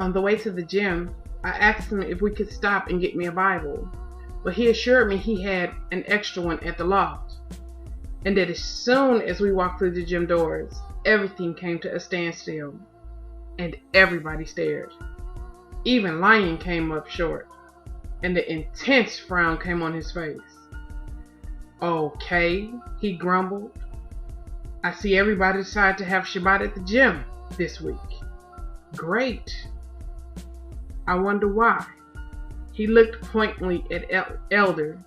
On the way to the gym, I asked him if we could stop and get me a Bible, but he assured me he had an extra one at the loft, and that as soon as we walked through the gym doors, everything came to a standstill, and everybody stared. Even Lion came up short, and the intense frown came on his face. "Okay," he grumbled. "I see everybody decided to have Shabbat at the gym this week. Great. I wonder why." He looked pointedly at Elder,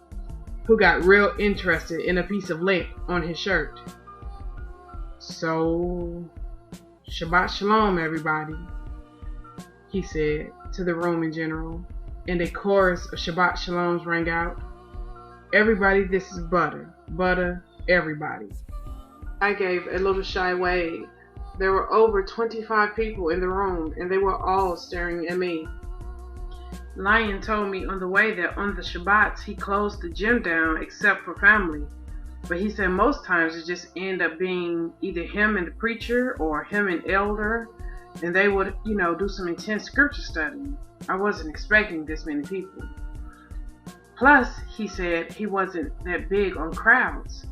who got real interested in a piece of lint on his shirt. "So, Shabbat Shalom, everybody," he said to the room in general, and a chorus of Shabbat Shaloms rang out. "Everybody, this is Butta. Butta, everybody." I gave a little shy wave. There were over 25 people in the room, and they were all staring at me. Lion told me on the way that on the Shabbats he closed the gym down except for family, but he said most times it just ended up being either him and the preacher or him and Elder, and they would, do some intense scripture studying. I wasn't expecting this many people. Plus, he said he wasn't that big on crowds,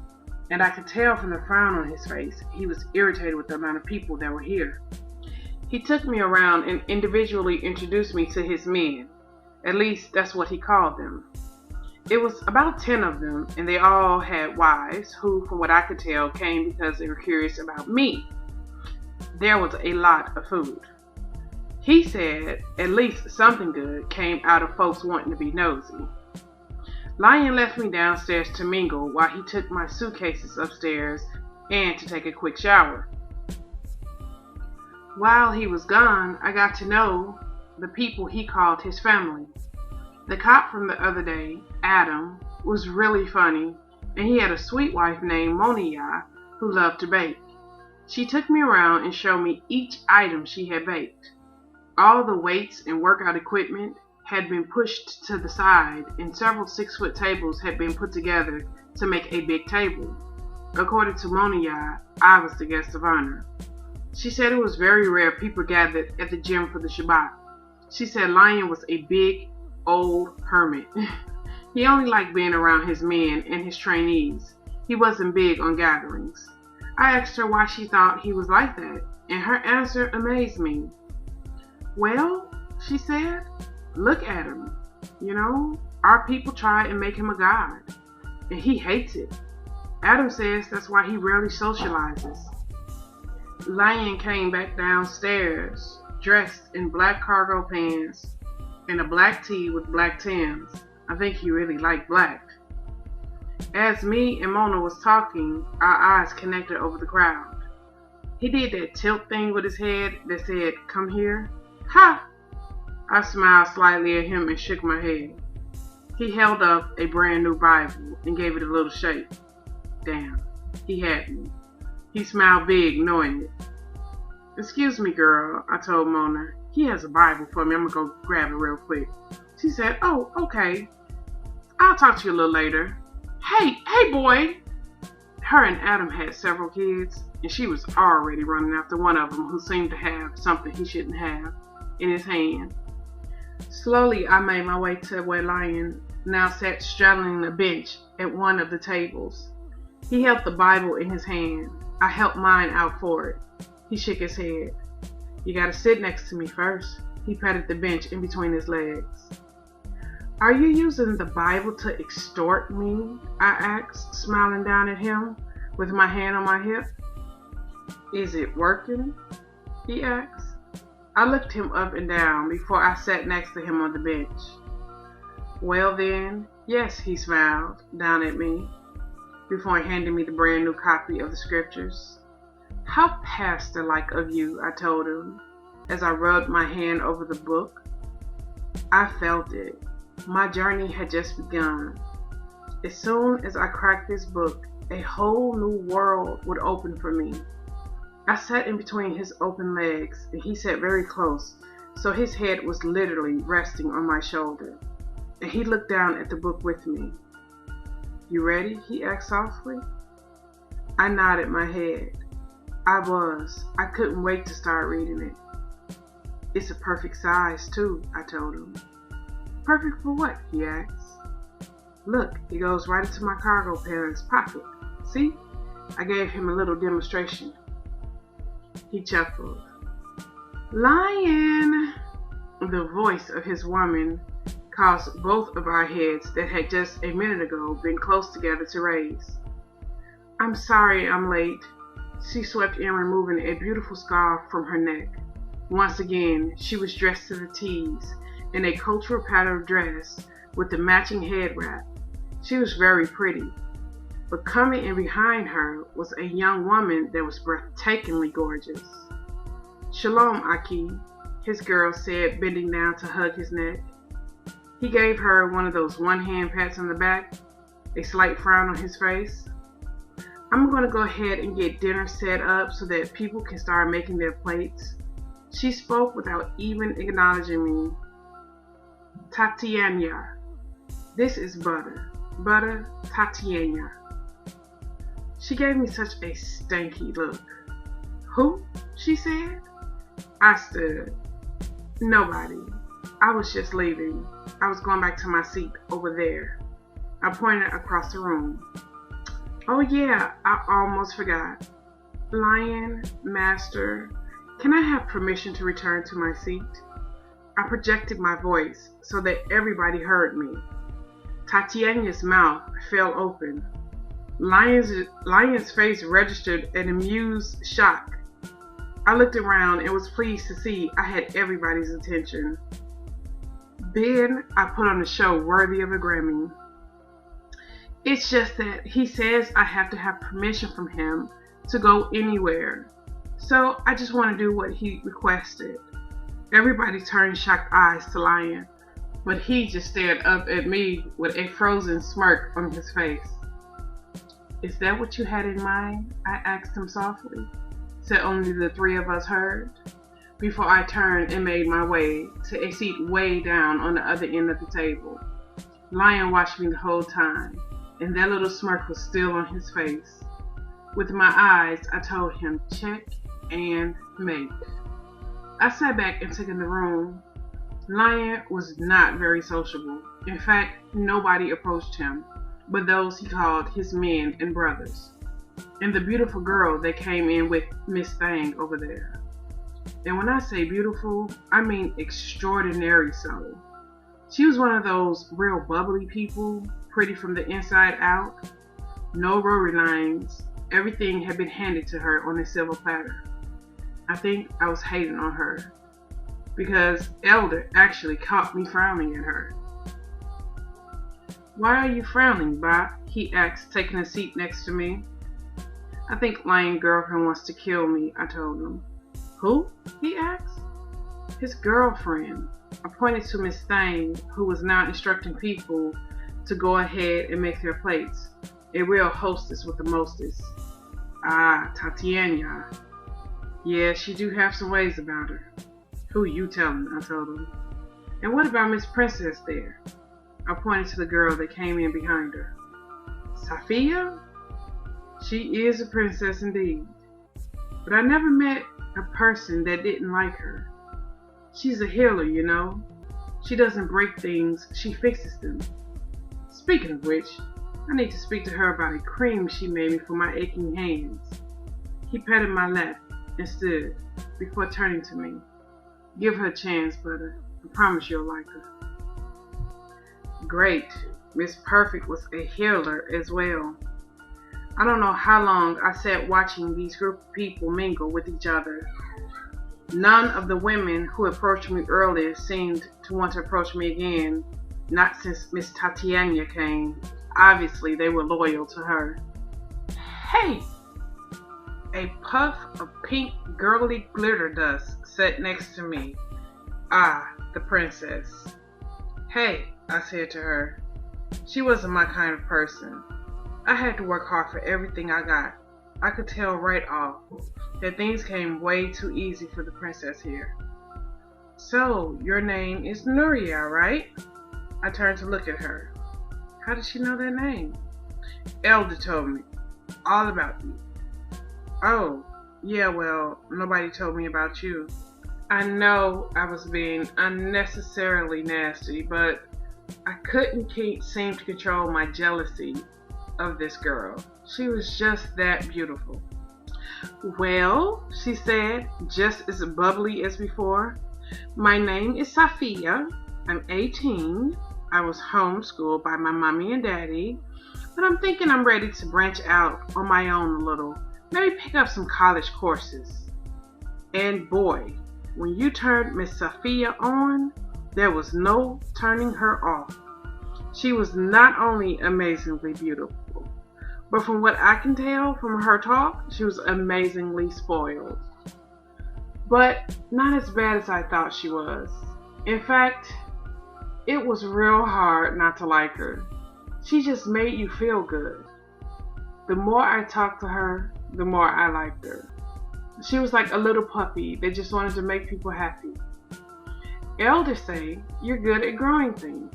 and I could tell from the frown on his face he was irritated with the amount of people that were here. He took me around and individually introduced me to his men. At least that's what he called them. It was about 10 of them, and they all had wives who, from what I could tell, came because they were curious about me. There was a lot of food. He said at least something good came out of folks wanting to be nosy. Lion left me downstairs to mingle while he took my suitcases upstairs and to take a quick shower. While he was gone, I got to know the people he called his family. The cop from the other day, Adam, was really funny, and he had a sweet wife named Monia who loved to bake. She took me around and showed me each item she had baked. All the weights and workout equipment had been pushed to the side, and several 6-foot tables had been put together to make a big table. According to Monia, I was the guest of honor. She said it was very rare people gathered at the gym for the Shabbat. She said Lion was a big, old hermit. He only liked being around his men and his trainees. He wasn't big on gatherings. I asked her why she thought he was like that, and her answer amazed me. "Well," she said, "look at him. Our people try and make him a god, and he hates it. Adam says that's why he rarely socializes." Lion came back downstairs, dressed in black cargo pants and a black tee with black Tims. I think he really liked black. As me and Mona was talking, our eyes connected over the crowd. He did that tilt thing with his head that said, "Come here." "Ha!" I smiled slightly at him and shook my head. He held up a brand new Bible and gave it a little shake. Damn, he had me. He smiled big, knowing it. "Excuse me, girl," I told Mona. "He has a Bible for me. I'm gonna go grab it real quick." She said, "Oh, okay. I'll talk to you a little later." Hey, boy!" Her and Adam had several kids, and she was already running after one of them who seemed to have something he shouldn't have in his hand. Slowly, I made my way to where Lion now sat straddling a bench at one of the tables. He held the Bible in his hand. I held mine out for it. He shook his head. "You gotta sit next to me first." He patted the bench in between his legs. "Are you using the Bible to extort me?" I asked, smiling down at him with my hand on my hip. "Is it working?" he asked. I looked him up and down before I sat next to him on the bench. "Well then, yes," he smiled down at me before he handed me the brand new copy of the scriptures. "How pastor-like of you," I told him as I rubbed my hand over the book. I felt it. My journey had just begun. As soon as I cracked this book, a whole new world would open for me. I sat in between his open legs, and he sat very close, so his head was literally resting on my shoulder, and he looked down at the book with me. "You ready?" he asked softly. I nodded my head. I couldn't wait to start reading it. It's a perfect size, too, I told him. Perfect for what? He asked. Look, it goes right into my cargo pants pocket. See? I gave him a little demonstration. He chuckled. Lion! The voice of his woman caused both of our heads that had just a minute ago been close together to raise. I'm sorry I'm late. She swept in, removing a beautiful scarf from her neck. Once again, she was dressed to the T's in a cultural pattern dress with the matching head wrap. She was very pretty, but coming in behind her was a young woman that was breathtakingly gorgeous. Shalom, Aki, his girl said, bending down to hug his neck. He gave her one of those one-hand pats on the back, a slight frown on his face. I'm going to go ahead and get dinner set up so that people can start making their plates. She spoke without even acknowledging me. Tatiana. This is Butta. Butta, Tatiana. She gave me such a stanky look. Who? She said. I stood. Nobody. I was just leaving. I was going back to my seat over there. I pointed across the room. Oh yeah, I almost forgot. Lion, Master, can I have permission to return to my seat? I projected my voice so that everybody heard me. Tatiana's mouth fell open. Lion's face registered an amused shock. I looked around and was pleased to see I had everybody's attention. Then I put on a show worthy of a Grammy. It's just that he says I have to have permission from him to go anywhere. So I just want to do what he requested. Everybody turned shocked eyes to Lion, but he just stared up at me with a frozen smirk on his face. Is that what you had in mind? I asked him softly, so only the three of us heard, before I turned and made my way to a seat way down on the other end of the table. Lion watched me the whole time, and that little smirk was still on his face. With my eyes, I told him, check and mate. I sat back and took in the room. Lion was not very sociable. In fact, nobody approached him but those he called his men and brothers, and the beautiful girl that came in with Miss Thang over there. And when I say beautiful, I mean extraordinary so. She was one of those real bubbly people, pretty from the inside out. No rotary lines. Everything had been handed to her on a silver platter. I think I was hating on her, because Elder actually caught me frowning at her. Why are you frowning, Bob? He asked, taking a seat next to me. I think Lion's girlfriend wants to kill me, I told him. Who? He asked. His girlfriend. I pointed to Miss Thang, who was now instructing people to go ahead and make their plates. A real hostess with the mostest. Ah, Tatiana. Yeah, she do have some ways about her. Who you telling? I told him. And what about Miss Princess there? I pointed to the girl that came in behind her. Sophia? She is a princess indeed. But I never met a person that didn't like her. She's a healer, you know. She doesn't break things, she fixes them. Speaking of which, I need to speak to her about a cream she made me for my aching hands. He patted my lap and stood before turning to me. Give her a chance, Butta. I promise you'll like her. Great. Miss Perfect was a healer as well. I don't know how long I sat watching these group of people mingle with each other. None of the women who approached me earlier seemed to want to approach me again, not since Miss Tatiana came. Obviously, they were loyal to her. Hey! A puff of pink girly glitter dust sat next to me. Ah, the princess. Hey, I said to her. She wasn't my kind of person. I had to work hard for everything I got. I could tell right off that things came way too easy for the princess here. So, your name is Nuria, right? I turned to look at her. How did she know that name? Elder told me all about you. Oh, yeah, well, nobody told me about you. I know I was being unnecessarily nasty, but I couldn't seem to control my jealousy of this girl. She was just that beautiful. Well, she said, just as bubbly as before, my name is Safia. I'm 18. I was homeschooled by my mommy and daddy, but I'm thinking I'm ready to branch out on my own a little. Maybe pick up some college courses. And boy, when you turned Miss Safia on, there was no turning her off. She was not only amazingly beautiful, but from what I can tell from her talk, she was amazingly spoiled. But not as bad as I thought she was. In fact, it was real hard not to like her. She just made you feel good. The more I talked to her, the more I liked her. She was like a little puppy that just wanted to make people happy. Elders say you're good at growing things,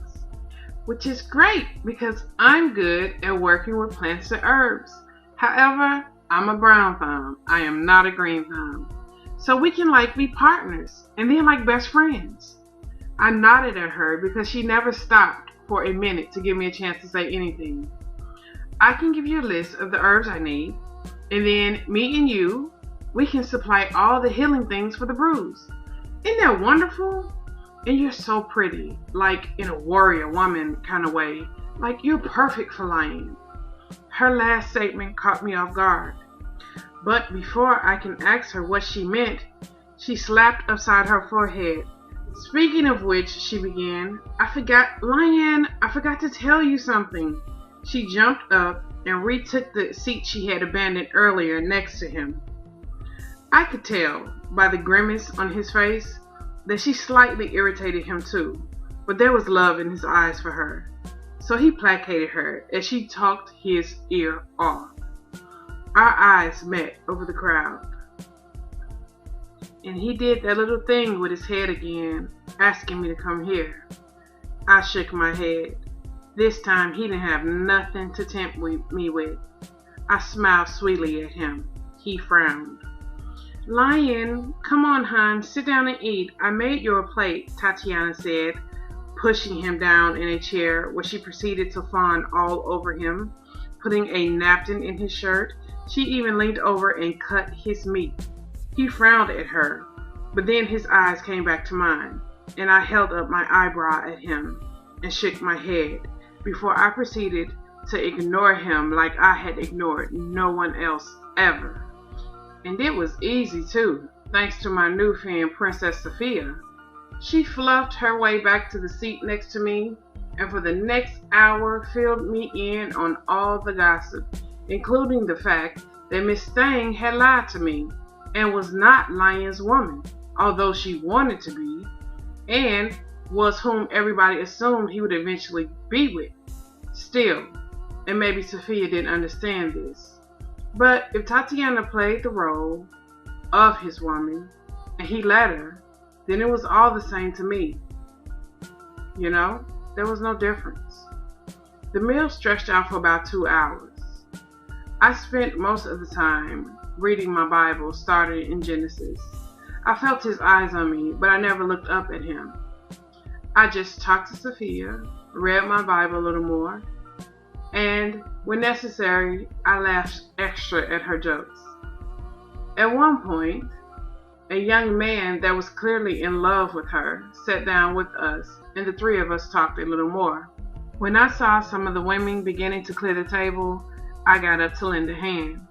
which is great because I'm good at working with plants and herbs. However, I'm a brown thumb. I am not a green thumb. So we can be partners and then best friends. I nodded at her because she never stopped for a minute to give me a chance to say anything. I can give you a list of the herbs I need, and then me and you, we can supply all the healing things for the bruise. Isn't that wonderful? And you're so pretty, in a warrior woman kind of way. You're perfect for lying. Her last statement caught me off guard. But before I can ask her what she meant, she slapped upside her forehead. Speaking of which, she began, I forgot to tell you something. She jumped up and retook the seat she had abandoned earlier next to him. I could tell by the grimace on his face that she slightly irritated him too, but there was love in his eyes for her. So he placated her as she talked his ear off. Our eyes met over the crowd. And he did that little thing with his head again, asking me to come here. I shook my head. This time he didn't have nothing to tempt me with. I smiled sweetly at him. He frowned. Lion, come on, hon, sit down and eat. I made you a plate, Tatiana said, pushing him down in a chair where she proceeded to fawn all over him, putting a napkin in his shirt. She even leaned over and cut his meat. He frowned at her, but then his eyes came back to mine, and I held up my eyebrow at him and shook my head before I proceeded to ignore him like I had ignored no one else ever. And it was easy too, thanks to my new friend Princess Sophia. She fluffed her way back to the seat next to me, and for the next hour filled me in on all the gossip, including the fact that Miss Stang had lied to me and was not Lion's woman, although she wanted to be, and was whom everybody assumed he would eventually be with. Still, and maybe Sophia didn't understand this, but if Tatiana played the role of his woman and he let her, then it was all the same to me. You know, there was no difference. The meal stretched out for about 2 hours. I spent most of the time reading my Bible, starting in Genesis. I felt his eyes on me, but I never looked up at him. I just talked to Sophia, read my Bible a little more, and when necessary, I laughed extra at her jokes. At one point, a young man that was clearly in love with her sat down with us, and the three of us talked a little more. When I saw some of the women beginning to clear the table, I got up to lend a hand.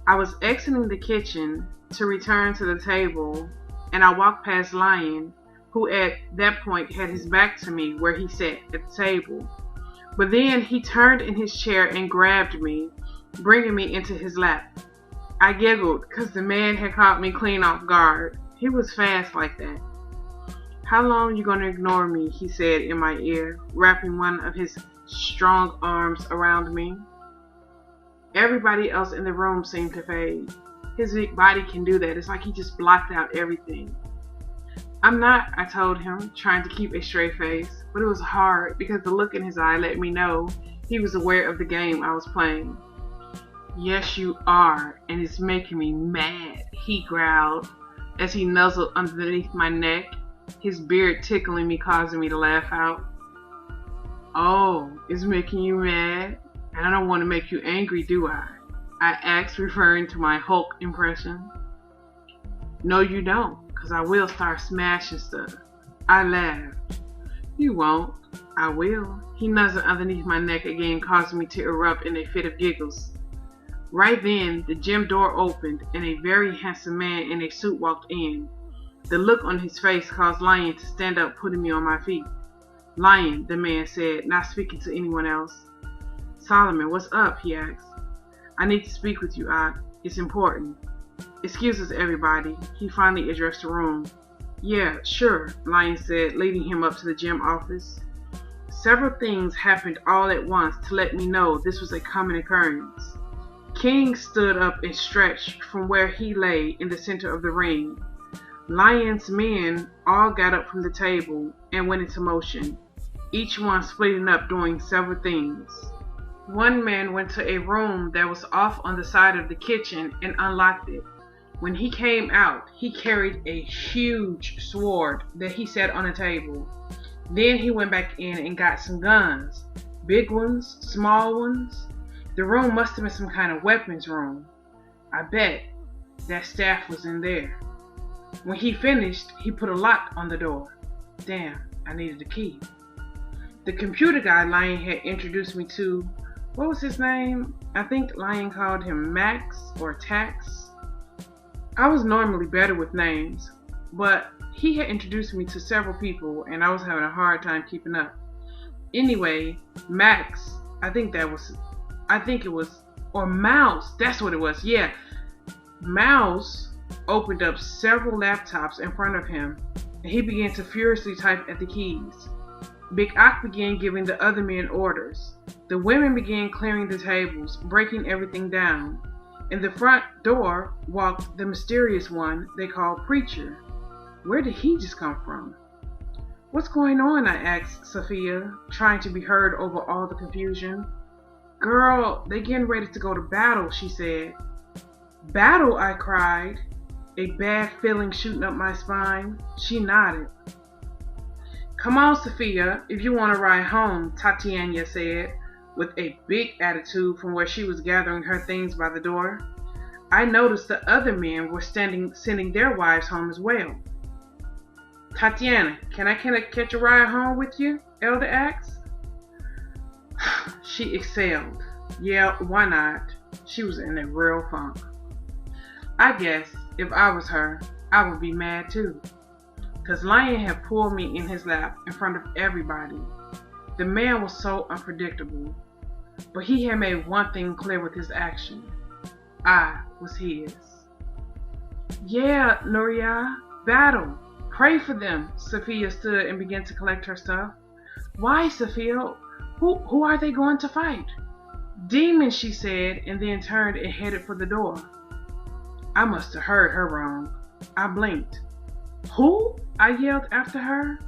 I was exiting the kitchen to return to the table, and I walked past Lion, who at that point had his back to me where he sat at the table. But then he turned in his chair and grabbed me, bringing me into his lap. I giggled because the man had caught me clean off guard. He was fast like that. How long you gonna ignore me? He said in my ear, wrapping one of his strong arms around me. Everybody else in the room seemed to fade. His big body can do that. It's like he just blocked out everything. I'm not, I told him, trying to keep a straight face, but it was hard because the look in his eye let me know he was aware of the game I was playing. Yes, you are, and it's making me mad, he growled, as he nuzzled underneath my neck, his beard tickling me, causing me to laugh out. "Oh, it's making you mad? And I don't want to make you angry, do I?" I asked, referring to my Hulk impression. "No, you don't, because I will start smashing stuff." I laughed. "You won't." "I will." He nuzzled underneath my neck again, causing me to erupt in a fit of giggles. Right then, the gym door opened, and a very handsome man in a suit walked in. The look on his face caused Lion to stand up, putting me on my feet. "Lion," the man said, not speaking to anyone else. "Solomon, what's up?" he asked. "I need to speak with you, Ak. It's important." "Excuse us, everybody." He finally addressed the room. "Yeah, sure," Lion said, leading him up to the gym office. Several things happened all at once to let me know this was a common occurrence. King stood up and stretched from where he lay in the center of the ring. Lion's men all got up from the table and went into motion, each one splitting up doing several things. One man went to a room that was off on the side of the kitchen and unlocked it. When he came out, he carried a huge sword that he set on a table. Then he went back in and got some guns, big ones, small ones. The room must have been some kind of weapons room. I bet that staff was in there. When he finished, he put a lock on the door. Damn, I needed a key. The computer guy Lion had introduced me to, what was his name? I think Lion called him Max or Tax. I was normally better with names, but he had introduced me to several people and I was having a hard time keeping up. Anyway, Max, or Mouse, that's what it was, yeah. Mouse opened up several laptops in front of him and he began to furiously type at the keys. Big Ak began giving the other men orders. The women began clearing the tables, breaking everything down. In the front door walked the mysterious one they called Preacher. Where did he just come from? "What's going on?" I asked Sophia, trying to be heard over all the confusion. "Girl, they getting ready to go to battle," she said. "Battle?" I cried, a bad feeling shooting up my spine. She nodded. "Come on, Sophia, if you want to ride home," Tatiana said, with a big attitude from where she was gathering her things by the door. I noticed the other men were sending their wives home as well. "Tatiana, can I catch a ride home with you?" Elder asked. She exhaled. Yeah, why not? She was in a real funk. I guess if I was her, I would be mad too. 'Cause Lion had pulled me in his lap in front of everybody. The man was so unpredictable, but he had made one thing clear with his action. I was his. "Yeah, Nuria, battle. Pray for them." Sophia stood and began to collect her stuff. "Why, Sophia? Who are they going to fight?" "Demons," she said, and then turned and headed for the door. I must have heard her wrong. I blinked. "Who?" I yelled after her.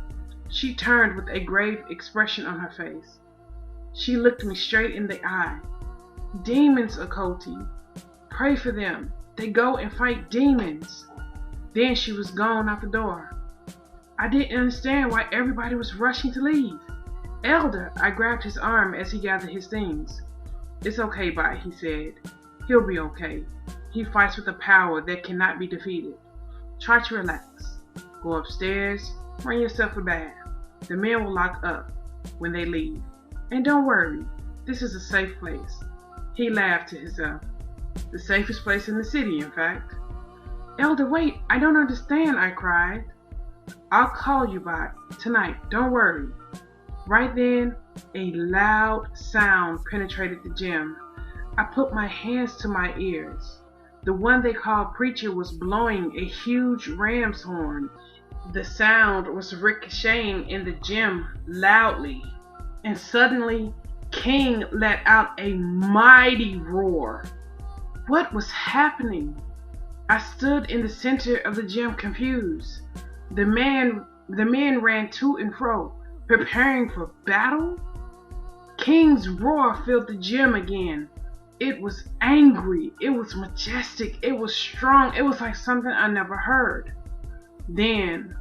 She turned with a grave expression on her face. She looked me straight in the eye. "Demons, Okoti. Pray for them. They go and fight demons." Then she was gone out the door. I didn't understand why everybody was rushing to leave. "Elder," I grabbed his arm as he gathered his things. "It's okay, Bott," he said. "He'll be okay. He fights with a power that cannot be defeated. Try to relax. Go upstairs, run yourself a bath. The men will lock up when they leave. And don't worry, this is a safe place." He laughed to himself. "The safest place in the city, in fact." "Elder, wait, I don't understand," I cried. "I'll call you, Bott, tonight, don't worry." Right then, a loud sound penetrated the gym. I put my hands to my ears. The one they called Preacher was blowing a huge ram's horn. The sound was ricocheting in the gym loudly. And suddenly, King let out a mighty roar. What was happening? I stood in the center of the gym confused. The men ran to and fro, preparing for battle. King's roar filled the gym again. It was angry. It was majestic. It was strong. It was like something I never heard. Then,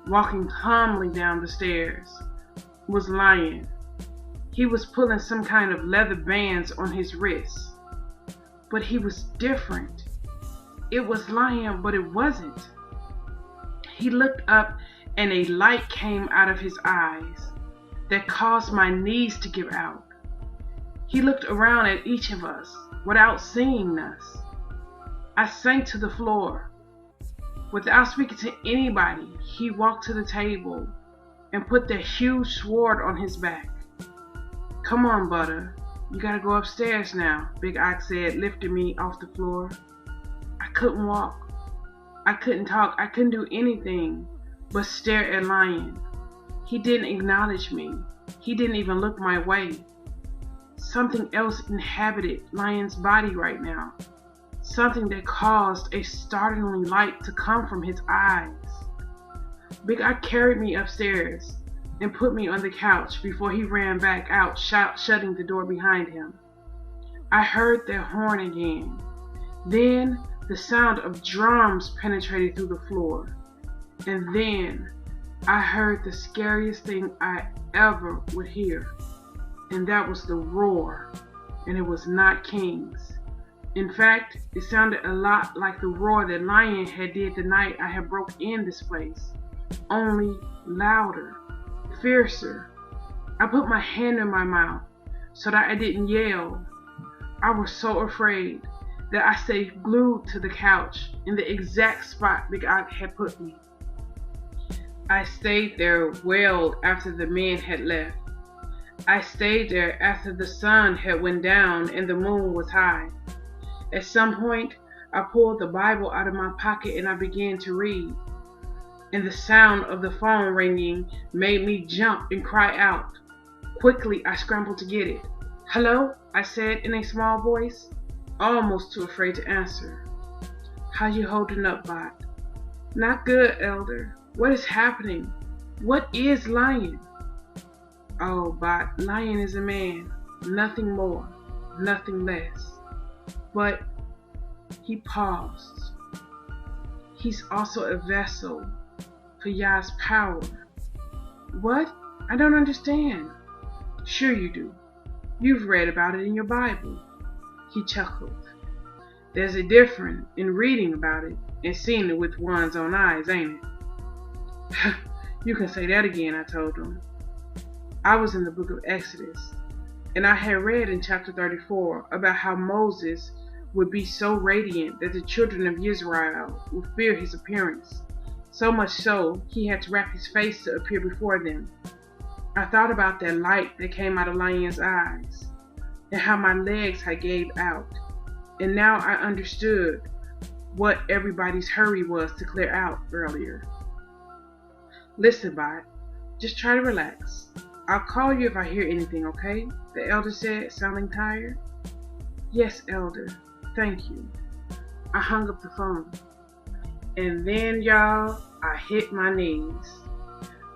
walking calmly down the stairs, was Lion. He was pulling some kind of leather bands on his wrists. But he was different. It was Lion, but it wasn't. He looked up and a light came out of his eyes that caused my knees to give out. He looked around at each of us without seeing us. I sank to the floor. Without speaking to anybody, he walked to the table and put that huge sword on his back. "Come on, Butta. You gotta go upstairs now," Big Ox said, lifting me off the floor. I couldn't walk. I couldn't talk. I couldn't do anything but stare at Lion. He didn't acknowledge me. He didn't even look my way. Something else inhabited Lion's body right now. Something that caused a startling light to come from his eyes. Big Ox carried me upstairs and put me on the couch before he ran back out, shutting the door behind him. I heard their horn again. Then the sound of drums penetrated through the floor. And then I heard the scariest thing I ever would hear. And that was the roar. And it was not King's. In fact, it sounded a lot like the roar that Lion had did the night I had broke in this place. Only louder, fiercer. I put my hand in my mouth so that I didn't yell. I was so afraid that I stayed glued to the couch in the exact spot Big Ox had put me. I stayed there well after the men had left. I stayed there after the sun had went down and the moon was high. At some point, I pulled the Bible out of my pocket and I began to read. And the sound of the phone ringing made me jump and cry out. Quickly, I scrambled to get it. "Hello?" I said in a small voice, almost too afraid to answer. "How you holding up, Bot?" "Not good, Elder. What is happening? What is Lion?" "Oh, Bot, Lion is a man. Nothing more, nothing less. But," he paused, "he's also a vessel for Yah's power." "What? I don't understand." "Sure you do. You've read about it in your Bible." He chuckled. "There's a difference in reading about it and seeing it with one's own eyes, ain't it?" "You can say that again," I told him. I was in the book of Exodus, and I had read in chapter 34 about how Moses would be so radiant that the children of Israel would fear his appearance. So much so, he had to wrap his face to appear before them. I thought about that light that came out of Lion's eyes, and how my legs had gave out. And now I understood what everybody's hurry was to clear out earlier. "Listen, Bot, just try to relax. I'll call you if I hear anything, okay?" the elder said, sounding tired. "Yes, Elder. Thank you." I hung up the phone. And then, y'all, I hit my knees.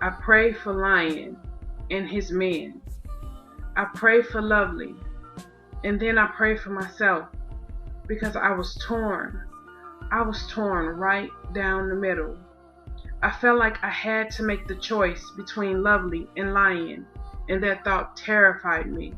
I prayed for Lion and his men. I prayed for Lovely. And then I prayed for myself because I was torn. I was torn right down the middle. I felt like I had to make the choice between Lovely and Lion, and that thought terrified me.